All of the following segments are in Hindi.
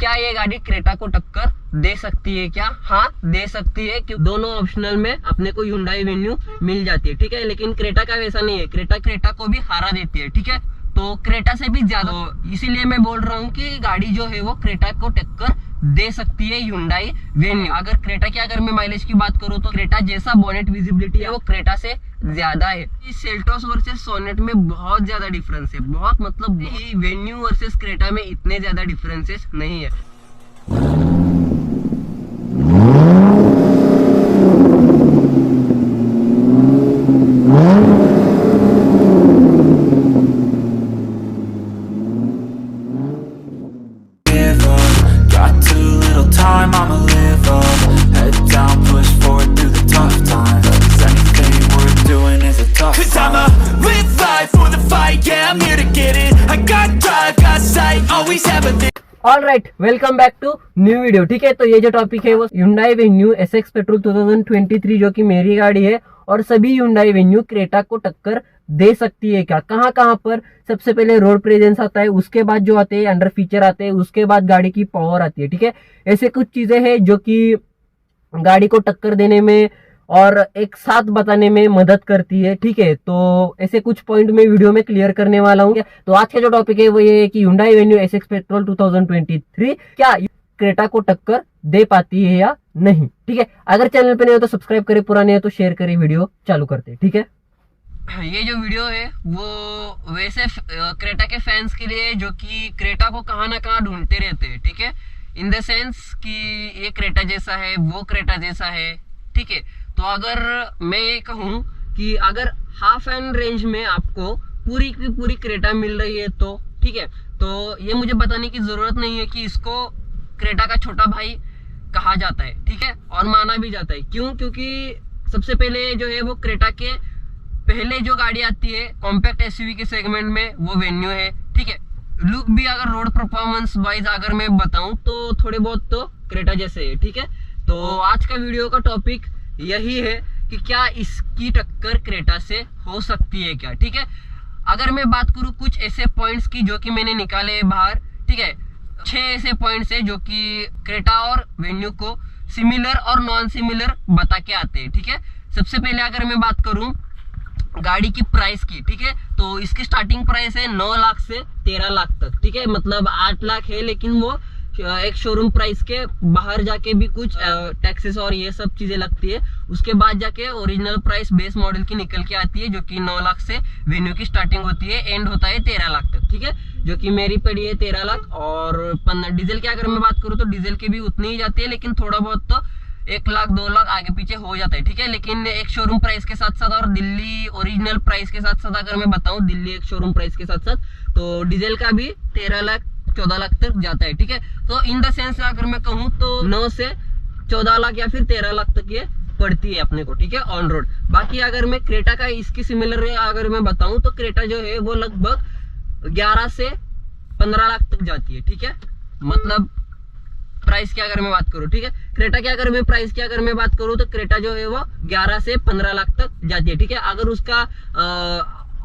क्या ये गाड़ी क्रेटा को टक्कर दे सकती है क्या? हाँ, दे सकती है, कि दोनों ऑप्शनल में अपने को Hyundai Venue मिल जाती है, ठीक है। लेकिन क्रेटा का वैसा नहीं है, क्रेटा को भी हरा देती है, ठीक है। तो क्रेटा से भी ज्यादा, इसीलिए मैं बोल रहा हूँ कि गाड़ी जो है वो क्रेटा को टक्कर दे सकती है Hyundai Venue। अगर क्रेटा की अगर मैं माइलेज की बात करूँ तो क्रेटा जैसा बोनेट विजिबिलिटी है वो क्रेटा से ज्यादा है। सेल्टोस वर्सेस सोनेट में बहुत ज्यादा डिफरेंस है, बहुत, मतलब वेन्यू वर्सेस क्रेटा में इतने ज्यादा डिफरेंसेस नहीं है। Alright, welcome back to new video, ठीक है। तो ये जो टॉपिक है वो Hyundai Venue SX पेट्रोल 2023 जो कि मेरी गाड़ी है, और सभी Hyundai Venue क्रेटा को टक्कर दे सकती है क्या, कहाँ कहाँ पर। सबसे पहले रोड प्रेजेंस आता है, उसके बाद जो आते हैं अंडर फीचर आते हैं, उसके बाद गाड़ी की पावर आती है, ठीक है। ऐसे कुछ चीजें हैं जो कि गाड़ी को टक्कर देने में और एक साथ बताने में मदद करती है, ठीक है। तो ऐसे कुछ पॉइंट में वीडियो में क्लियर करने वाला हूँ। तो आज का जो टॉपिक है वो ये है कि Hyundai Venue SX पेट्रोल 2023 क्या क्रेटा को टक्कर दे पाती है या नहीं, ठीक है। अगर चैनल पे नहीं हो तो सब्सक्राइब करें, पुराने हो तो शेयर करें। वीडियो चालू करते हैं, ठीक है। ये जो वीडियो है वो वैसे क्रेटा के फैंस के लिए जो कि क्रेटा को कहाँ ना कहाँ ढूंढते रहते हैं, ठीक है। इन द सेंस कि ये क्रेटा जैसा है, वो क्रेटा जैसा है, ठीक है। तो अगर मैं ये कहूँ कि अगर हाफ एंड रेंज में आपको पूरी की पूरी क्रेटा मिल रही है तो ठीक है, तो ये मुझे बताने की जरूरत नहीं है कि इसको क्रेटा का छोटा भाई कहा जाता है, ठीक है, और माना भी जाता है। क्यों? क्योंकि सबसे पहले जो है वो क्रेटा के पहले जो गाड़ी आती है कॉम्पैक्ट एसयूवी के सेगमेंट में वो वेन्यू है, ठीक है। लुक भी अगर रोड परफॉर्मेंस वाइज अगर मैं बताऊं तो थोड़े बहुत तो क्रेटा जैसे है, ठीक है। तो आज का वीडियो का टॉपिक यही है कि क्या इसकी टक्कर क्रेटा से हो सकती है क्या, ठीक है। अगर मैं बात करूं कुछ ऐसे पॉइंट्स की जो कि मैंने निकाले बाहर, ठीक है, 6 ऐसे पॉइंट्स है जो कि क्रेटा और वेन्यू को सिमिलर और नॉन सिमिलर बता के आते हैं, ठीक है। सबसे पहले अगर मैं बात करूं गाड़ी की प्राइस की, ठीक है, तो इसकी स्टार्टिंग प्राइस है 9 लाख से 13 लाख तक, ठीक है। मतलब 8 लाख है, लेकिन वो एक शोरूम प्राइस के बाहर जाके भी कुछ टैक्सेस और ये सब चीजें लगती है, उसके बाद जाके ओरिजिनल प्राइस बेस मॉडल की निकल के आती है, जो कि 9 लाख से वेन्यू की स्टार्टिंग होती है, एंड होता है 13 लाख तक, ठीक है, जो कि मेरी पड़ी है 13 लाख। और डीजल की अगर मैं बात करूँ तो डीजल की भी उतनी ही जाती है, लेकिन थोड़ा बहुत तो 1 लाख 2 लाख आगे पीछे हो जाता है, ठीक है। लेकिन एक शोरूम प्राइस के साथ साथ और दिल्ली ओरिजिनल प्राइस के साथ साथ अगर मैं बताऊं, दिल्ली एक शोरूम प्राइस के साथ साथ तो डीजल का भी 13 लाख 14 लाख तक जाता है, ठीक है। तो इन द सेंस अगर मैं कहूँ तो 9 से 14 लाख या फिर 13 लाख तक ये पड़ती है अपने को, ठीक है, ऑन रोड। बाकी अगर मैं क्रेटा का इसकी सिमिलर अगर मैं बताऊं तो क्रेटा जो है वो लगभग 11 से 15 लाख तक जाती है, ठीक है। मतलब प्राइस की अगर मैं बात करूं, ठीक है, क्रेटा की अगर मैं प्राइस की अगर मैं बात करूं तो क्रेटा जो है वो 11 से 15 लाख तक जाती है, ठीक है। अगर उसका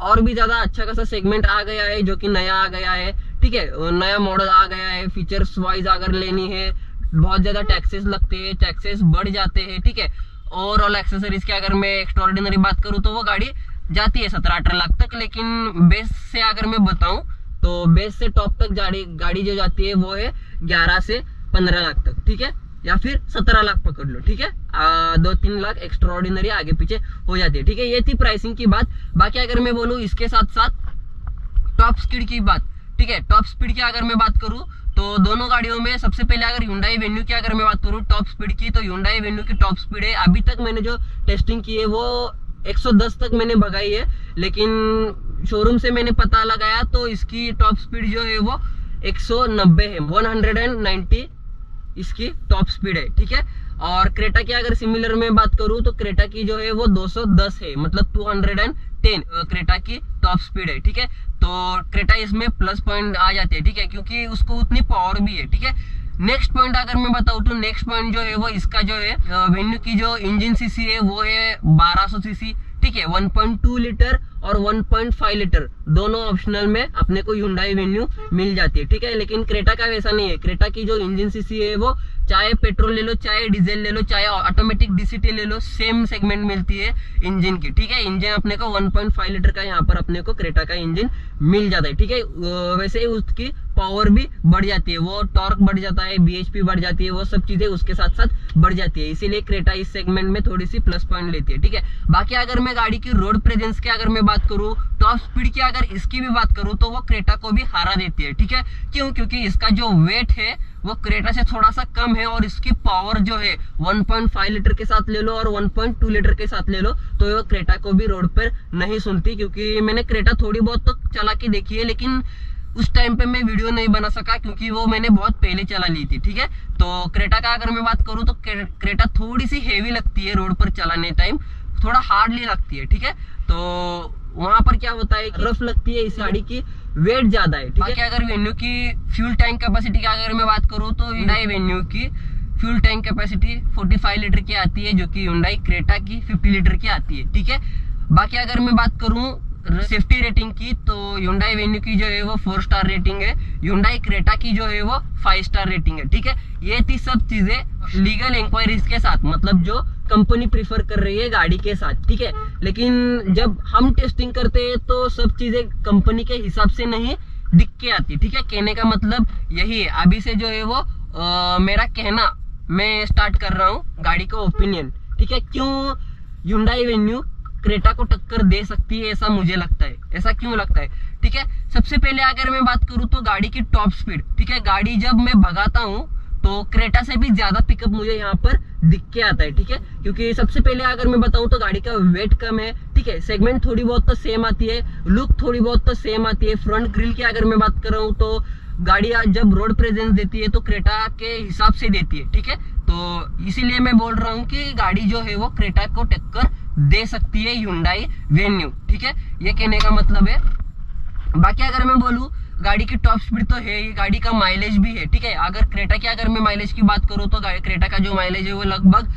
और भी ज्यादा अच्छा खासा सेगमेंट आ गया है, जो कि नया आ गया है, ठीक है, नया मॉडल आ गया है, फीचर्स वाइज अगर लेनी है, बहुत ज्यादा टैक्सेस लगते हैं, टैक्सेस बढ़ जाते हैं, ठीक है। ओवरऑल एक्सेसरीज की अगर मैं एक्स्ट्राऑर्डिनरी बात करूं तो वो गाड़ी जाती है 17-18 लाख तक। लेकिन बेस से अगर मैं बताऊं तो बेस से टॉप तक गाड़ी जो जाती है वो है 11 से 15 लाख तक, ठीक है, या फिर 17 लाख पकड़ लो, ठीक है। 2-3 लाख एक्स्ट्रा ऑर्डिनरी आगे पीछे हो जाती है, ठीक है। ये थी प्राइसिंग की बात। बाकी अगर मैं बोलूँ इसके साथ साथ टॉप स्पीड की बात, ठीक है, टॉप स्पीड की अगर मैं बात करूँ तो दोनों गाड़ियों में सबसे पहले अगर Hyundai Venue की अगर मैं बात करूँ टॉप स्पीड की, तो Hyundai Venue की टॉप स्पीड है, अभी तक मैंने जो टेस्टिंग की है वो 110 तक मैंने भगाई है, लेकिन शोरूम से मैंने पता लगाया तो इसकी टॉप स्पीड जो है वो 190 है, 190 इसकी टॉप स्पीड है, ठीक है। और क्रेटा की अगर सिमिलर में बात करूं तो क्रेटा की जो है वो 210 है, मतलब 210 क्रेटा की टॉप स्पीड है, ठीक है। तो क्रेटा इसमें प्लस पॉइंट आ जाते हैं, ठीक है, क्योंकि उसको उतनी पावर भी है, ठीक है। नेक्स्ट पॉइंट अगर मैं बताऊं तो नेक्स्ट पॉइंट जो है वो इसका जो है वेन्यू की जो इंजन सीसी है वो है 1200 सीसी, ठीक है, 1.2 लीटर और 1.5 लीटर दोनों ऑप्शनल में अपने को Hyundai Venue मिल जाती है, ठीक है। लेकिन क्रेटा का वैसा नहीं है। क्रेटा की जो इंजन सीसी है वो चाहे पेट्रोल ले लो, चाहे डीजल ले लो, चाहे ऑटोमेटिक डीसीटी ले लो, सेम सेगमेंट मिलती है इंजन की, ठीक है। इंजन अपने को 1.5 लीटर का यहाँ पर अपने को क्रेटा का इंजन मिल जाता है, ठीक है। वैसे ही उसकी पावर भी बढ़ जाती है, वो टॉर्क बढ़ जाता है, बीएचपी बढ़ जाती है, वो सब चीजें उसके साथ साथ बढ़ जाती है। इसीलिए क्रेटा इस सेगमेंट में थोड़ी सी प्लस पॉइंट लेती है, ठीक है। बाकी अगर मैं गाड़ी की रोड प्रेजेंस की अगर मैं बात करूँ, टॉप स्पीड की अगर इसकी भी बात करूँ तो वो क्रेटा को भी हरा देती है, ठीक है। क्यों? क्योंकि इसका जो वेट है वो क्रेटा से थोड़ा सा कम है और इसकी पावर जो है 1.5 लीटर के साथ ले लो और 1.2 लीटर के साथ ले लो तो वो क्रेटा को भी रोड पर नहीं सुनती। क्योंकि मैंने क्रेटा थोड़ी बहुत तो चला के देखी है, लेकिन उस टाइम पे मैं वीडियो नहीं बना सका क्योंकि वो मैंने बहुत पहले चला ली थी, ठीक है। तो क्रेटा का अगर मैं बात करूँ तो क्रेटा थोड़ी सी हेवी लगती है रोड पर चलाने टाइम, थोड़ा हार्डली लगती है, ठीक है। तो वहां पर क्या होता है, रफ लगती है, इस गाड़ी की वेट ज्यादा है, ठीक है। अगर वेन्यू की फ्यूल टैंक कैपेसिटी की अगर मैं बात करूँ तो Hyundai वेन्यू की फ्यूल टैंक कैपेसिटी 45 लीटर की आती है, जो कि Hyundai क्रेटा की 50 लीटर की आती है, ठीक है। बाकी अगर मैं बात करूँ सेफ्टी रेटिंग की तो Hyundai वेन्यू की जो है वो 4 स्टार रेटिंग है, Hyundai क्रेटा की जो है वो 5 स्टार रेटिंग है, ठीक है। ये थी सब चीजें लीगल इंक्वायरीज के साथ, मतलब जो कंपनी प्रीफर कर रही है गाड़ी के साथ, ठीक है। लेकिन जब हम टेस्टिंग करते हैं तो सब चीजें कंपनी के हिसाब से नहीं दिख के आती, ठीक है। कहने का मतलब यही है। अभी से जो है वो मेरा कहना मैं स्टार्ट कर रहा हूँ, गाड़ी का ओपिनियन, ठीक है। क्यों Hyundai वेन्यू क्रेटा को टक्कर दे सकती है ऐसा मुझे लगता है, ऐसा क्यों लगता है, ठीक है। सबसे पहले अगर मैं बात करूँ तो गाड़ी की टॉप स्पीड, ठीक है। गाड़ी जब मैं भगाता हूँ तो क्रेटा से भी ज्यादा पिकअप मुझे यहाँ पर दिख के आता है, ठीक है। क्योंकि सबसे पहले अगर मैं बताऊं तो गाड़ी का वेट कम है, ठीक है। सेगमेंट थोड़ी बहुत तो सेम आती है, लुक थोड़ी बहुत तो सेम आती है। फ्रंट ग्रिल की अगर मैं बात कर रहा हूँ तो गाड़ी जब रोड प्रेजेंस देती है तो क्रेटा के हिसाब से देती है, ठीक है। तो इसीलिए मैं बोल रहा हूँ कि गाड़ी जो है वो क्रेटा को टक्कर दे सकती है Hyundai वेन्यू, ठीक है। ये कहने का मतलब है। बाकी अगर मैं बोलूँ गाड़ी की टॉप स्पीड तो है ही, गाड़ी का माइलेज भी है, ठीक है। अगर क्रेटा की अगर मैं माइलेज की बात करूँ तो क्रेटा का जो माइलेज है वो लगभग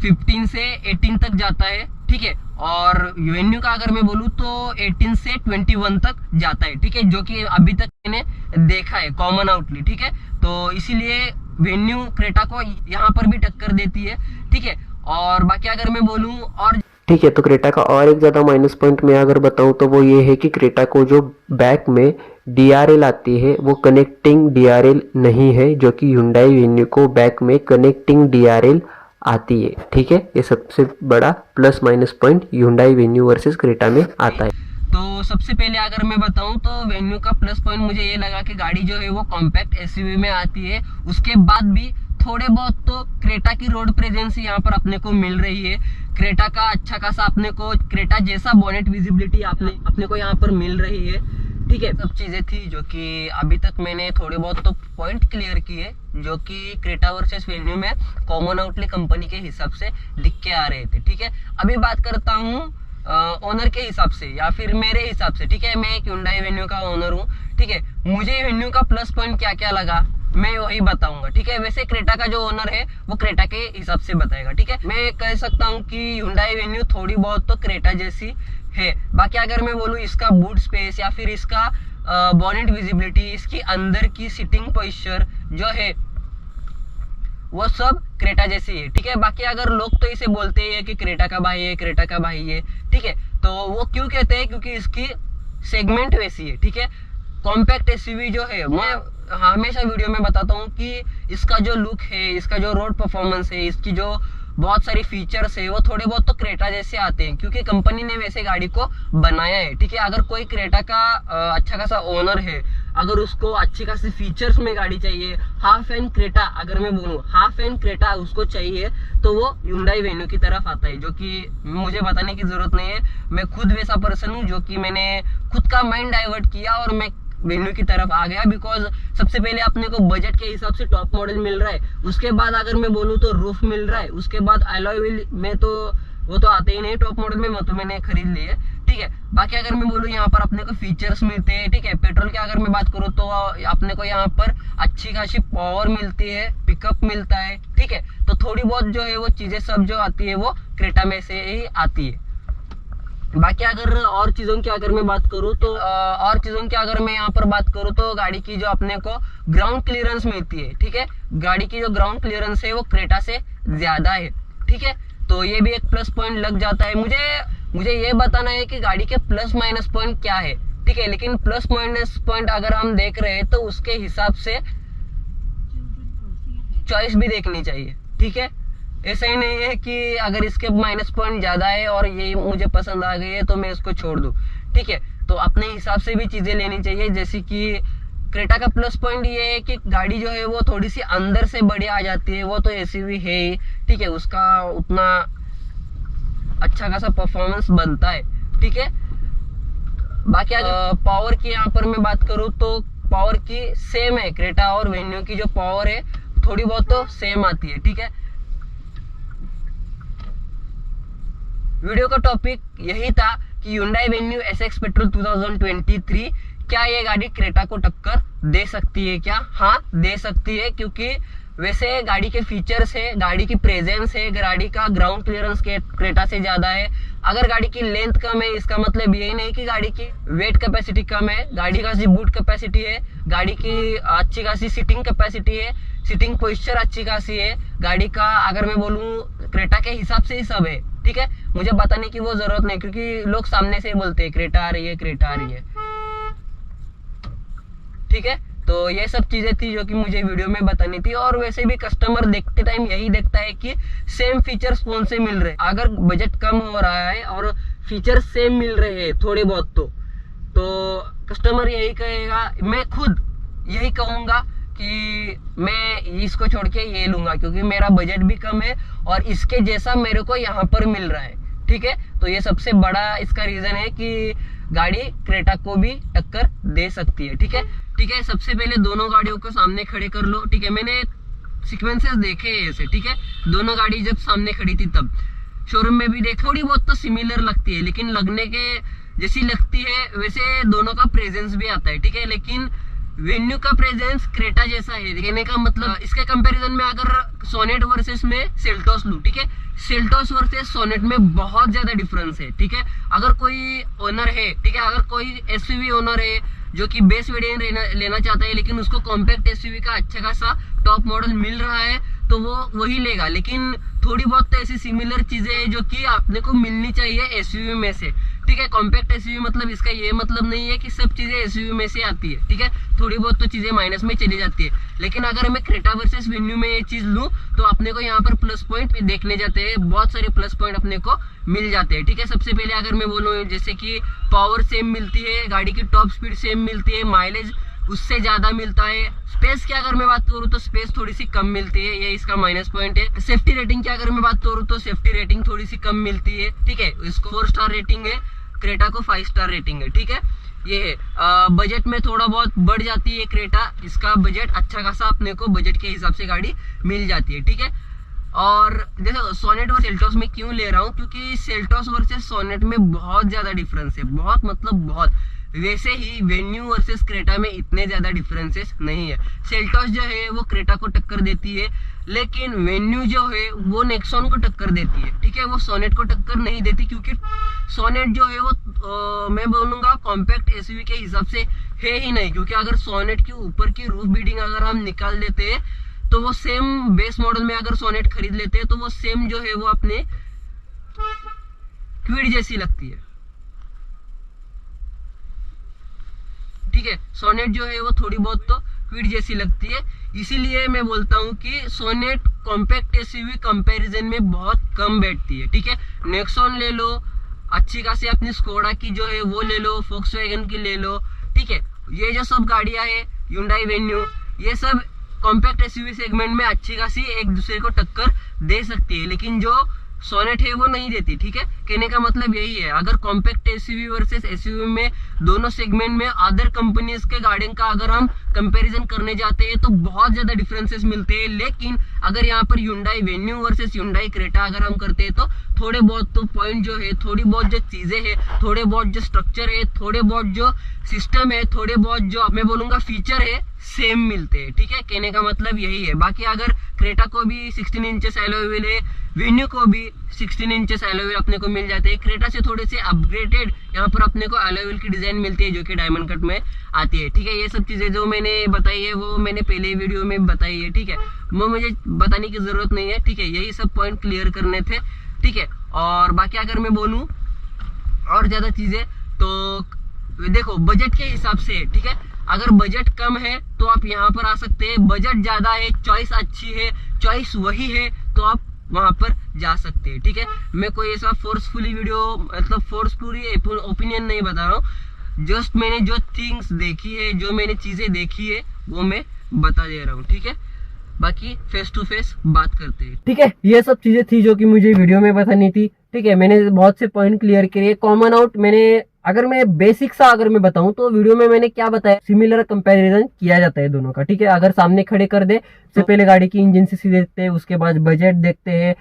15 से 18 तक जाता है, ठीक है। और वेन्यू का अगर मैं बोलूँ तो 18 से 21 तक जाता है, ठीक है, जो कि अभी तक मैंने देखा है कॉमन आउटली, ठीक है। तो इसीलिए वेन्यू क्रेटा को यहाँ पर भी टक्कर देती है, ठीक है। और बाकी अगर मैं बोलूँ और ठीक है, तो क्रेटा का और एक ज़्यादा माइनस पॉइंट मैं अगर बताऊं तो वो ये है कि क्रेटा को जो बैक में DRL आती है वो कनेक्टिंग DRL नहीं है, जो कि Hyundai वेन्यू को बैक में कनेक्टिंग DRL आती है, ठीक है। ये सबसे बड़ा plus minus point Hyundai venue versus Creta में आता है। तो सबसे पहले अगर मैं बताऊं तो वेन्यू का प्लस पॉइंट मुझे ये लगा कि गाड़ी जो है वो कॉम्पैक्ट SUV में आती है। उसके बाद भी थोड़े बहुत तो क्रेटा की रोड प्रेजेंस यहाँ पर अपने को मिल रही है। क्रेटा का अच्छा खासा अपने को क्रेटा जैसा बोनेट विजिबिलिटी अपने को यहाँ पर मिल रही है, ठीक है। सब चीजें थी जो कि अभी तक मैंने थोड़े बहुत तो पॉइंट क्लियर किए, जो कि क्रेटा वर्सेस वेन्यू में कॉमन आउटले कंपनी के हिसाब से दिख के आ रहे थे, ठीक है। अभी बात करता हूँ ओनर के हिसाब से या फिर मेरे हिसाब से, ठीक है। मैं एक Hyundai वेन्यू का ओनर हूँ, ठीक है। मुझे वेन्यू का प्लस पॉइंट क्या क्या लगा मैं वही बताऊंगा, ठीक है। वैसे क्रेटा का जो ओनर है वो क्रेटा के हिसाब से बताएगा, ठीक है। मैं कह सकता हूँ कि Hyundai वेन्यू थोड़ी बहुत तो क्रेटा जैसी है। बाकी अगर मैं बोलूँ इसका बूट स्पेस या फिर इसका बोनेट विजिबिलिटी, इसकी अंदर की सिटिंग पोस्चर जो है वो सब क्रेटा जैसी है, ठीक है। बाकी अगर लोग तो इसे बोलते हैं कि क्रेटा का भाई है, क्रेटा का भाई है, ठीक है। तो वो क्यों कहते हैं? क्योंकि इसकी सेगमेंट वैसी है, ठीक है। कॉम्पैक्ट SUV जो है, मैं हमेशा वीडियो में बताता हूँ कि इसका जो लुक है, इसका जो रोड परफॉर्मेंस है, इसकी जो बहुत सारी फीचर्स है वो थोड़े बहुत तो क्रेटा जैसे आते हैं, क्योंकि कंपनी ने वैसे गाड़ी को बनाया है, ठीक है। अगर कोई क्रेटा का अच्छा खासा ओनर है, अगर उसको अच्छी खासी फीचर्स में गाड़ी चाहिए, हाफ एंड क्रेटा अगर मैं बोलूँ हाफ एंड क्रेटा उसको चाहिए, तो वो Hyundai वेन्यू की तरफ आता है, जो कि मुझे बताने की जरूरत नहीं है। मैं खुद वैसा पर्सन हूँ जो कि मैंने खुद का माइंड डाइवर्ट किया और मैं वेन्यू की तरफ आ गया। बिकॉज सबसे पहले अपने को बजट के हिसाब से टॉप मॉडल मिल रहा है, उसके बाद अगर मैं बोलूँ तो रूफ मिल रहा है, उसके बाद अलॉय व्हील में तो वो तो आते ही नहीं टॉप मॉडल में, वो तो मैंने खरीद लिए, ठीक है। बाकी अगर मैं बोलूँ यहाँ पर अपने को फीचर्स मिलते हैं, ठीक है। पेट्रोल के अगर मैं बात करूँ तो अपने को यहाँ पर अच्छी खासी पावर मिलती है, पिकअप मिलता है, ठीक है। तो थोड़ी बहुत जो है वो चीजें सब जो आती है वो क्रेटा में से ही आती है। बाकी अगर और चीज़ों की अगर मैं बात करूँ तो यहाँ पर बात करूँ तो गाड़ी की जो अपने को ग्राउंड क्लियरेंस मिलती है, ठीक है, गाड़ी की जो ग्राउंड क्लियरेंस है वो क्रेटा से ज़्यादा है, ठीक है। तो ये भी एक प्लस पॉइंट लग जाता है। मुझे ये बताना है कि गाड़ी के प्लस माइनस पॉइंट क्या है, ठीक है, लेकिन प्लस माइनस पॉइंट अगर हम देख रहे हैं तो उसके हिसाब से चॉइस भी देखनी चाहिए, ठीक है। ऐसा ही नहीं है कि अगर इसके माइनस पॉइंट ज़्यादा है और ये मुझे पसंद आ गई है तो मैं इसको छोड़ दूँ, ठीक है। तो अपने हिसाब से भी चीज़ें लेनी चाहिए। जैसे कि क्रेटा का प्लस पॉइंट ये है कि गाड़ी जो है वो थोड़ी सी अंदर से बड़ी आ जाती है, वो तो एसयूवी है ही, ठीक है, उसका उतना अच्छा खासा परफॉर्मेंस बनता है, ठीक है। बाकी अगर पावर की यहाँ पर मैं बात करूँ तो पावर की सेम है, क्रेटा और वेन्यू की जो पावर है थोड़ी बहुत तो सेम आती है, ठीक है। वीडियो का टॉपिक यही था कि Hyundai Venue SX पेट्रोल 2023 क्या ये गाड़ी क्रेटा को टक्कर दे सकती है क्या? हाँ, दे सकती है, क्योंकि वैसे गाड़ी के फीचर्स है, गाड़ी की प्रेजेंस है, गाड़ी का ग्राउंड क्लियरेंस क्रेटा से ज़्यादा है। अगर गाड़ी की लेंथ कम है इसका मतलब यही नहीं कि गाड़ी की वेट कैपेसिटी कम है। गाड़ी का बूट कैपेसिटी है, गाड़ी की अच्छी खासी सीटिंग कैपेसिटी है, सीटिंग पोस्चर अच्छी खासी है। गाड़ी का अगर मैं बोलूँ क्रेटा के हिसाब से ही सब है, ठीक है। मुझे बताने की वो जरूरत नहीं, क्योंकि लोग सामने से ही बोलते हैं क्रेटा आ रही है, क्रेटा आ रही है, ठीक है। तो ये सब चीजें थी जो कि मुझे वीडियो में बतानी थी। और वैसे भी कस्टमर देखते टाइम यही देखता है कि सेम फीचर्स कौन से मिल रहे हैं। अगर बजट कम हो रहा है और फीचर्स सेम मिल रहे हैं थोड़े बहुत तो कस्टमर यही कहेगा, मैं खुद यही कहूंगा कि मैं इसको छोड़ के ये लूंगा क्योंकि मेरा बजट भी कम है और इसके जैसा मेरे को यहाँ पर मिल रहा है, ठीक है। तो ये सबसे बड़ा इसका रीजन है कि गाड़ी क्रेटा को भी टक्कर दे सकती है, ठीक है। ठीक है, सबसे पहले दोनों गाड़ियों को सामने खड़े कर लो, ठीक है। मैंने सीक्वेंसेस देखे हैं ऐसे, ठीक है। दोनों गाड़ी जब सामने खड़ी थी तब शोरूम में भी देख, थोड़ी बहुत तो सिमिलर लगती है, लेकिन लगने के जैसी लगती है वैसे दोनों का प्रेजेंस भी आता है, ठीक है। लेकिन वेन्यू का प्रेजेंस क्रेटा जैसा है, कहने का मतलब इसके कंपैरिजन में अगर सोनेट वर्सेस में सेल्टोस लूं, ठीक है, सेल्टोस वर्सेस सोनेट में बहुत ज्यादा डिफरेंस है, ठीक है। अगर कोई ओनर है, ठीक है, अगर कोई एसयूवी ओनर है जो कि बेस वेरिएंट लेना चाहता है लेकिन उसको कॉम्पैक्ट एसयूवी का अच्छा खासा टॉप मॉडल मिल रहा है तो वो वही लेगा। लेकिन थोड़ी बहुत तो ऐसी सिमिलर चीजें हैं जो कि आपने को मिलनी चाहिए एसयूवी में से, ठीक है। कॉम्पैक्ट एसयूवी मतलब इसका ये मतलब नहीं है कि सब चीजें एसयूवी में से आती है, ठीक है। थोड़ी बहुत तो चीजें माइनस में चली जाती है। लेकिन अगर मैं क्रेटा वर्सेस वेन्यू में ये चीज लूं तो अपने को यहाँ पर प्लस पॉइंट देखने जाते हैं, बहुत सारे प्लस पॉइंट अपने को मिल जाते हैं, ठीक है। सबसे पहले अगर मैं बोलूँ जैसे कि पावर सेम मिलती है, गाड़ी की टॉप स्पीड सेम मिलती है, माइलेज उससे ज्यादा मिलता है। स्पेस की अगर मैं बात करूँ तो स्पेस थोड़ी सी कम मिलती है, ये इसका माइनस पॉइंट है। सेफ्टी रेटिंग की अगर मैं बात करूँ तो सेफ्टी रेटिंग थोड़ी सी कम मिलती है, ठीक है। इसको 4 स्टार रेटिंग है, क्रेटा को 5 स्टार रेटिंग है, ठीक है। ये है बजट में थोड़ा बहुत बढ़ जाती है क्रेटा, इसका बजट अच्छा खासा अपने को बजट के हिसाब से गाड़ी मिल जाती है, ठीक है। और जैसे सोनेट और सेल्टोस में क्यों ले रहा हूँ, क्योंकि सेल्टोस वर्सेस सोनेट में बहुत ज्यादा डिफरेंस है, बहुत मतलब बहुत। वैसे ही वेन्यू वर्सेस क्रेटा में इतने ज्यादा डिफरेंसेस नहीं है। सेल्टोस जो है वो क्रेटा को टक्कर देती है, लेकिन वेन्यू जो है वो नेक्सॉन को टक्कर देती है, ठीक है। वो सोनेट को टक्कर नहीं देती, क्योंकि सोनेट जो है वो मैं बोलूंगा कॉम्पैक्ट एसयूवी के हिसाब से है ही नहीं। क्योंकि अगर सोनेट के ऊपर की रूफ बीडिंग अगर हम निकाल देते हैं तो वो सेम बेस मॉडल में अगर सोनेट खरीद लेते हैं तो वो सेम जो है वो अपने क्विड जैसी लगती है, ठीक है। सोनेट जो है वो थोड़ी बहुत तो क्विड जैसी लगती है। इसीलिए मैं बोलता हूँ कि सोनेट कॉम्पैक्ट एसयूवी कंपैरिजन में बहुत कम बैठती है, ठीक है। नेक्सॉन ले लो, अच्छी खासी अपनी स्कोडा की जो है वो ले लो, फोक्सवैगन की ले लो, ठीक है। ये जो सब गाड़ियां है Hyundai वेन्यू, ये सब कॉम्पैक्ट एसयूवी सेगमेंट में अच्छी खासी एक दूसरे को टक्कर दे सकती है, लेकिन जो सोनेट है वो नहीं देती, ठीक है। कहने का मतलब यही है, अगर कॉम्पैक्ट एसयूवी वर्सेस एसयूवी में दोनों सेगमेंट में अदर कंपनीज के गाड़ियों का अगर हम कंपैरिजन करने जाते हैं तो बहुत ज्यादा डिफरेंसेस मिलते हैं। लेकिन अगर यहाँ पर Hyundai venue versus Hyundai Creta अगर हम करते हैं तो थोड़े बहुत तो पॉइंट जो है, थोड़ी बहुत जो चीजें है, थोड़े बहुत जो स्ट्रक्चर है, थोड़े बहुत जो सिस्टम है, थोड़े बहुत जो मैं बोलूंगा फीचर है, सेम मिलते हैं, ठीक है। कहने का मतलब यही है। बाकी अगर क्रेटा को भी 16 इंचेस एलॉय व्हील है, वेन्यू को भी 16 इंचेस एलॉय व्हील अपने को मिल जाते हैं। क्रेटा से थोड़े से अपग्रेडेड यहाँ पर अपने को एलॉय व्हील की डिजाइन मिलती है जो कि डायमंड कट में आती है, ठीक है। ये सब चीजें जो मैंने बताई है वो मैंने पहले वीडियो में बताई है, ठीक है। वो मुझे बताने की जरूरत नहीं है, ठीक है। यही सब पॉइंट क्लियर करने थे, ठीक है। और बाकी अगर मैं बोलूँ और ज्यादा चीजें तो देखो बजट के हिसाब से, ठीक है। अगर बजट कम है तो आप यहाँ पर आ सकते हैं, बजट ज्यादा है, चॉइस अच्छी है, चॉइस वही है तो आप वहां पर जा सकते हैं, ठीक है। मैं कोई ऐसा फोर्सफुली वीडियो मतलब फोर्सफुली ओपिनियन नहीं बता रहा हूँ, जस्ट मैंने जो थिंग्स देखी है, जो मैंने चीजें देखी है वो मैं बता दे रहा हूँ, ठीक है। बाकी फेस टू फेस बात करते हैं, ठीक है। ये सब चीजें थी जो कि मुझे वीडियो में बतानी थी, ठीक है। मैंने बहुत से पॉइंट क्लियर किए। कॉमन आउट मैंने अगर मैं बेसिक सा अगर मैं बताऊं तो वीडियो में मैंने क्या बताया, सिमिलर कंपैरिजन किया जाता है दोनों का, ठीक है। अगर सामने खड़े कर दे सबसे पहले गाड़ी की इंजन सीसी देखते हैं, उसके बाद बजट देखते हैं,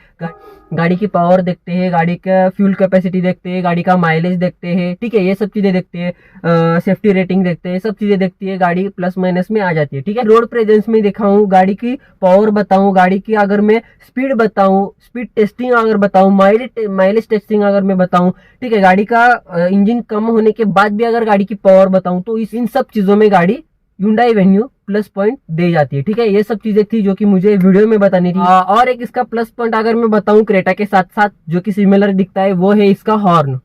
गाड़ी की पावर देखते हैं, गाड़ी का फ्यूल कैपेसिटी देखते हैं, गाड़ी का माइलेज देखते हैं, ठीक है। ये सब चीजें देखते हैं, सेफ्टी रेटिंग देखते हैं, सब चीजें देखती है, गाड़ी प्लस माइनस में आ जाती है, ठीक है। रोड प्रेजेंस में दिखाऊं, गाड़ी की पावर बताऊं, गाड़ी की अगर मैं स्पीड बताऊं, स्पीड टेस्टिंग अगर बताऊं, माइलेज टेस्टिंग अगर मैं बताऊं, ठीक है। गाड़ी का इंजन कम होने के बाद भी अगर गाड़ी की पावर बताऊं तो इन सब चीजों में गाड़ी Hyundai Venue प्लस पॉइंट दे जाती है, ठीक है। ये सब चीजें थी जो कि मुझे वीडियो में बतानी थी। और एक इसका प्लस पॉइंट अगर मैं बताऊं क्रेटा के साथ साथ जो कि सिमिलर दिखता है वो है इसका हॉर्न,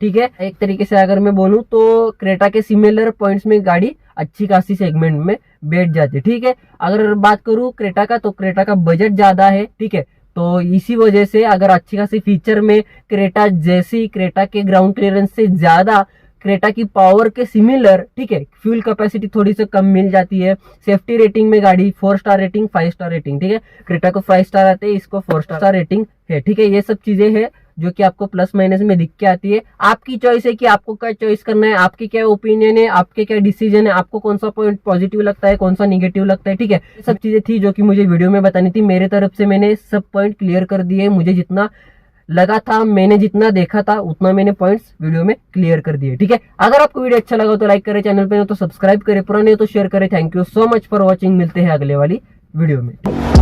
ठीक है। एक तरीके से अगर मैं बोलूं तो क्रेटा के सिमिलर पॉइंट्स में गाड़ी अच्छी खासी सेगमेंट में बैठ जाती है, ठीक है। अगर बात करूं क्रेटा का तो क्रेटा का बजट ज्यादा है, ठीक है। तो इसी वजह से अगर अच्छी खासी फीचर में क्रेटा जैसी, क्रेटा के ग्राउंड क्लियरेंस से ज्यादा, क्रेटा की पावर के सिमिलर, ठीक है। फ्यूल कैपेसिटी थोड़ी सी कम मिल जाती है। सेफ्टी रेटिंग में गाड़ी 4 स्टार रेटिंग, 5 स्टार रेटिंग, ठीक है। क्रेटा को 5 स्टार आते हैं, इसको 4 स्टार रेटिंग है, ठीक है। ये सब चीजें हैं जो कि आपको प्लस माइनस में दिख के आती है। आपकी चॉइस है कि आपको क्या चॉइस करना है, आपकी क्या ओपिनियन है, आपके क्या डिसीजन है, आपको कौन सा पॉइंट पॉजिटिव लगता है, कौन सा निगेटिव लगता है, ठीक है। सब चीजें थी जो कि मुझे वीडियो में बतानी थी। मेरे तरफ से मैंने सब पॉइंट क्लियर कर दिए। मुझे जितना लगा था, मैंने जितना देखा था उतना मैंने पॉइंट्स वीडियो में क्लियर कर दिए, ठीक है। अगर आपको वीडियो अच्छा लगा तो लाइक करें, चैनल पे हो तो सब्सक्राइब करें, पुराने हो तो शेयर करें। Thank you so much for watching. मिलते हैं अगले वाली वीडियो में।